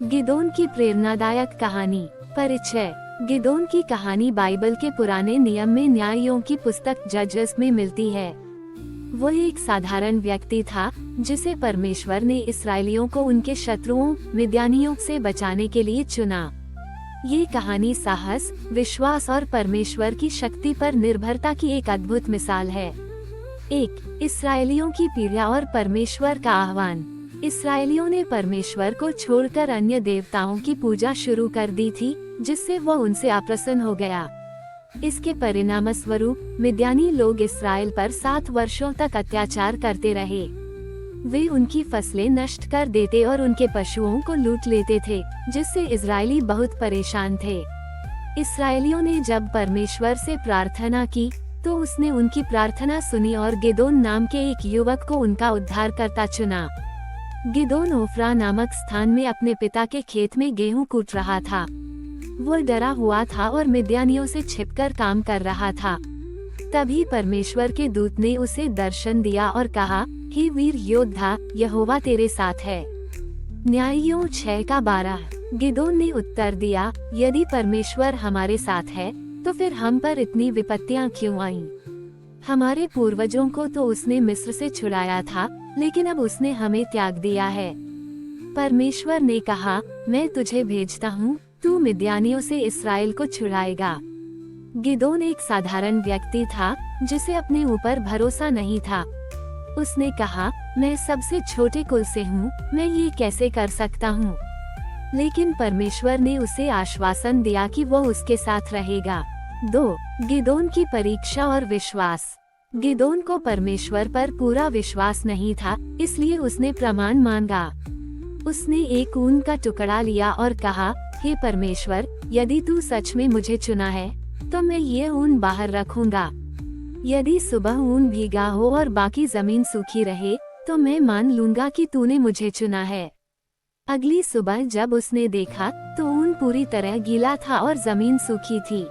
गिदोन की प्रेरणादायक कहानी। परिचय। गिदोन की कहानी बाइबल के पुराने नियम में न्यायियों की पुस्तक जजेस में मिलती है। वह एक साधारण व्यक्ति था जिसे परमेश्वर ने इस्राएलियों को उनके शत्रुओं मिद्यानियों से बचाने के लिए चुना। ये कहानी साहस, विश्वास और परमेश्वर की शक्ति पर निर्भरता की एक अद्भुत मिसाल है। 1. इस्राएलियों की पीड़ा और परमेश्वर का आह्वान। इस्राएलियों ने परमेश्वर को छोड़कर अन्य देवताओं की पूजा शुरू कर दी थी, जिससे वह उनसे अप्रसन्न हो गया। इसके परिणामस्वरूप मिद्यानी लोग इस्राएल पर 7 वर्षों तक अत्याचार करते रहे। वे उनकी फसलें नष्ट कर देते और उनके पशुओं को लूट लेते थे, जिससे इस्राएली बहुत परेशान थे। इस्राएलियों ने जब परमेश्वर से प्रार्थना की तो उसने उनकी प्रार्थना सुनी और गिदोन नाम के एक युवक को उनका उद्धारकर्ता चुना। गिदोन ओफ्रा नामक स्थान में अपने पिता के खेत में गेहूं कूट रहा था। वह डरा हुआ था और मिद्यानियों से छिपकर काम कर रहा था। तभी परमेश्वर के दूत ने उसे दर्शन दिया और कहा, हे वीर योद्धा, यहोवा तेरे साथ है। न्यायियों 6:12। गिदोन ने उत्तर दिया, यदि परमेश्वर हमारे साथ है तो फिर हम पर इतनी विपत्तियां क्यों आईं? हमारे पूर्वजों को तो उसने मिस्र से छुड़ाया था, लेकिन अब उसने हमें त्याग दिया है। परमेश्वर ने कहा, मैं तुझे भेजता हूँ, तू मिद्यानियों से इस्राएल को छुड़ाएगा। गिदोन एक साधारण व्यक्ति था जिसे अपने ऊपर भरोसा नहीं था। उसने कहा, मैं सबसे छोटे कुल से हूँ, मैं ये कैसे कर सकता हूँ? लेकिन परमेश्वर ने उसे आश्वासन दिया कि वो उसके साथ रहेगा। 2. गिदोन की परीक्षा और विश्वास। गिदोन को परमेश्वर पर पूरा विश्वास नहीं था, इसलिए उसने प्रमाण मांगा। उसने एक ऊन का टुकड़ा लिया और कहा, हे परमेश्वर, यदि तू सच में मुझे चुना है तो मैं ये ऊन बाहर रखूंगा। यदि सुबह ऊन भीगा हो और बाकी जमीन सूखी रहे तो मैं मान लूंगा कि तूने मुझे चुना है। अगली सुबह जब उसने देखा तो ऊन पूरी तरह गीला था और जमीन सूखी थी।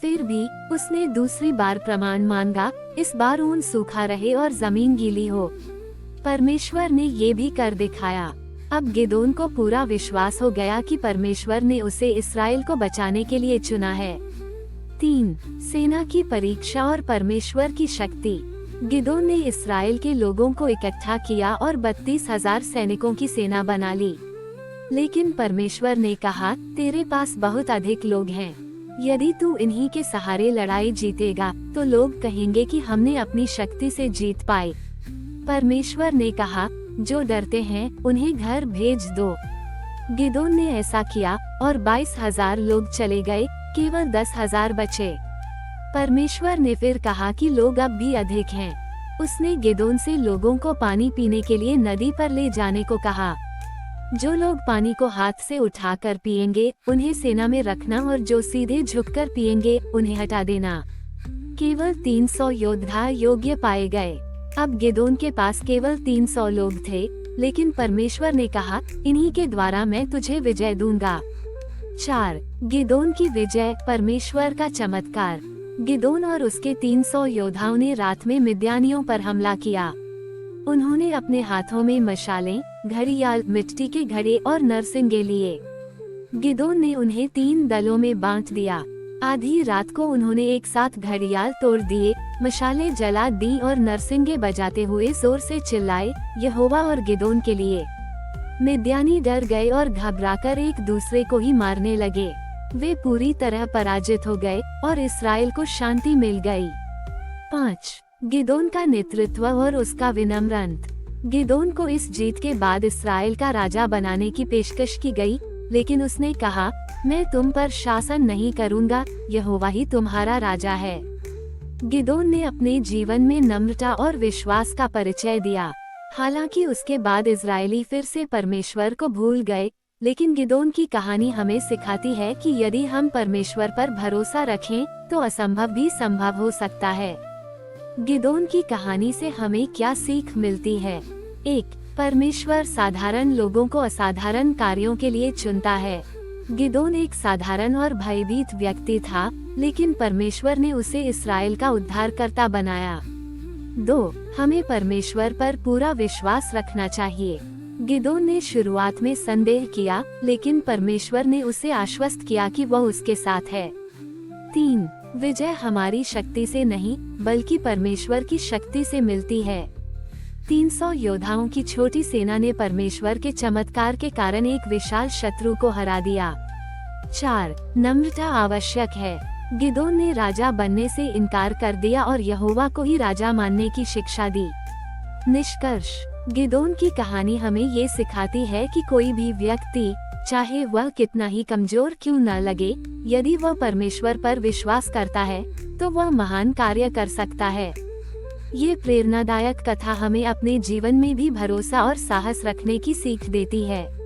फिर भी उसने दूसरी बार प्रमाण मांगा, इस बार ऊन सूखा रहे और जमीन गीली हो। परमेश्वर ने ये भी कर दिखाया। अब गिदोन को पूरा विश्वास हो गया कि परमेश्वर ने उसे इस्राएल को बचाने के लिए चुना है। 3. सेना की परीक्षा और परमेश्वर की शक्ति। गिदोन ने इस्राएल के लोगों को इकट्ठा किया और 32,000 सैनिकों की सेना बना ली। लेकिन परमेश्वर ने कहा, तेरे पास बहुत अधिक लोग हैं। यदि तू इन्हीं के सहारे लड़ाई जीतेगा तो लोग कहेंगे कि हमने अपनी शक्ति से जीत पाई। परमेश्वर ने कहा, जो डरते हैं उन्हें घर भेज दो। गिदोन ने ऐसा किया और 22,000 लोग चले गए, केवल 10,000 बचे। परमेश्वर ने फिर कहा कि लोग अब भी अधिक हैं। उसने गिदोन से लोगों को पानी पीने के लिए नदी पर ले जाने को कहा। जो लोग पानी को हाथ से उठाकर पिएंगे उन्हें सेना में रखना और जो सीधे झुककर पिएंगे उन्हें हटा देना। केवल 300 योद्धा योग्य पाए गए। अब गिदोन के पास केवल 300 लोग थे, लेकिन परमेश्वर ने कहा, इन्हीं के द्वारा मैं तुझे विजय दूंगा। 4. गिदोन की विजय, परमेश्वर का चमत्कार। गिदोन और उसके 300 योद्धाओं ने रात में मिद्यानियों पर हमला किया। उन्होंने अपने हाथों में मशालें, घड़ियाल, मिट्टी के घड़े और नरसिंगे लिए। गिदोन ने उन्हें 3 दलों में बांट दिया। आधी रात को उन्होंने एक साथ घड़ियाल तोड़ दिए, मशालें जला दी और नरसिंगे बजाते हुए जोर से चिल्लाए, यहोवा और गिदोन के लिए। मिद्यानी डर गए और घबराकर एक दूसरे को ही मारने लगे। वे पूरी तरह पराजित हो गए और इस्राएल को शांति मिल गई। 5. गिदोन का नेतृत्व और उसका विनम्र अंत। गिदोन को इस जीत के बाद इस्राएल का राजा बनाने की पेशकश की गई, लेकिन उसने कहा, मैं तुम पर शासन नहीं करूंगा, यहोवा ही तुम्हारा राजा है। गिदोन ने अपने जीवन में नम्रता और विश्वास का परिचय दिया। हालांकि उसके बाद इजरायली फिर से परमेश्वर को भूल गए, लेकिन गिदोन की कहानी हमें सिखाती है कि यदि हम परमेश्वर पर भरोसा रखें तो असंभव भी संभव हो सकता है। गिदोन की कहानी से हमें क्या सीख मिलती है? 1. परमेश्वर साधारण लोगों को असाधारण कार्यों के लिए चुनता है। गिदोन एक साधारण और भयभीत व्यक्ति था, लेकिन परमेश्वर ने उसे इस्राएल का उद्धारकर्ता बनाया। 2. हमें परमेश्वर पर पूरा विश्वास रखना चाहिए। गिदोन ने शुरुआत में संदेह किया, लेकिन परमेश्वर ने उसे आश्वस्त किया कि वह उसके साथ है। 3. विजय हमारी शक्ति से नहीं, बल्कि परमेश्वर की शक्ति से मिलती है। 300 योद्धाओं की छोटी सेना ने परमेश्वर के चमत्कार के कारण एक विशाल शत्रु को हरा दिया। 4. नम्रता आवश्यक है। गिदोन ने राजा बनने से इनकार कर दिया और यहोवा को ही राजा मानने की शिक्षा दी। निष्कर्ष, गिदोन की कहानी हमें ये सिखाती है कि कोई भी व्यक्ति, चाहे वह कितना ही कमजोर क्यों न लगे, यदि वह परमेश्वर पर विश्वास करता है तो वह महान कार्य कर सकता है। ये प्रेरणादायक कथा हमें अपने जीवन में भी भरोसा और साहस रखने की सीख देती है।